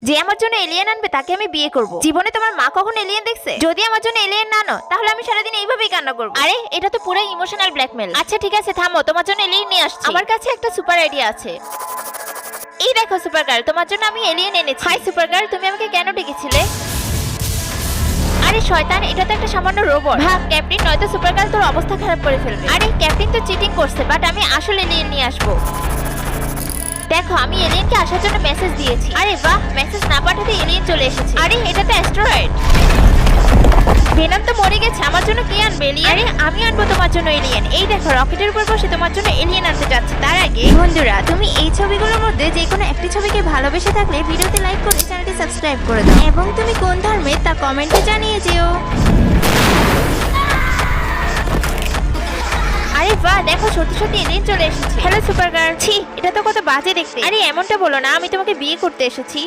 যে আমার জন্য এলিয়েন আনবে তাকে আমি বিয়ে করব। জীবনে তোমার মা কখনো এলিয়েন দেখছে? যদি আমার জন্য এলিয়েন না আনো তাহলে আমি সারাদিন এইভাবেই কান্না করব। আরে এটা তো পুরো ইমোশনাল ব্ল্যাকমেল। আচ্ছা ঠিক আছে থামো, তোমার জন্য এলিয়েন নিয়ে আসছি। আমার কাছে একটা সুপার আইডিয়া আছে। এই দেখো সুপার গার্ল, তোমার জন্য আমি এলিয়েন এনেছি। হাই সুপার গার্ল, তুমি আমাকে কেন ডেকেছিলে? আরে শয়তান, এটা তো একটা সামান্য রোবট। ভাগ ক্যাপ্টেন, নয়তো সুপার গার্ল তোর অবস্থা খারাপ করে ফেলবে। আরে ক্যাপ্টেন তো চিটিং করছে, বাট আমি আসলে এলিয়েন নিয়ে আসবো। দেখো আমি এলিয়েনকে আসার জন্য মেসেজ দিয়েছি। আরে বাহ, মেসেজ না পাঠাতে এলিয়েন চলে এসেছে। আরে এটা তো অ্যাস্টেরয়েড। ভেনম তো মরে গেছে, আমার জন্য কি আনবে এলিয়েন? আরে আমি আনবো তোমার জন্য এলিয়েন। এই দেখো রকেটের উপর বসে তোমার জন্য এলিয়েন আনতে যাচ্ছে। তার আগে বন্ধুরা, তুমি এই ছবিগুলোর মধ্যে যে কোনো একটি ছবিকে ভালোবেসে থাকলে ভিডিওতে লাইক করে চ্যানেলটি সাবস্ক্রাইব করে দাও এবং তুমি কোন ধর্মের তা কমেন্টে জানিয়ে যেও। আরে বাহ, দেখো সত্যি সত্যি এলিয়েন চলে এসেছে। Hello super girl. ছি, এটা তো কত বাজে দেখতে। আরে এমনটা বলো না, আমি তোমাকে বিয়ে করতে এসেছি।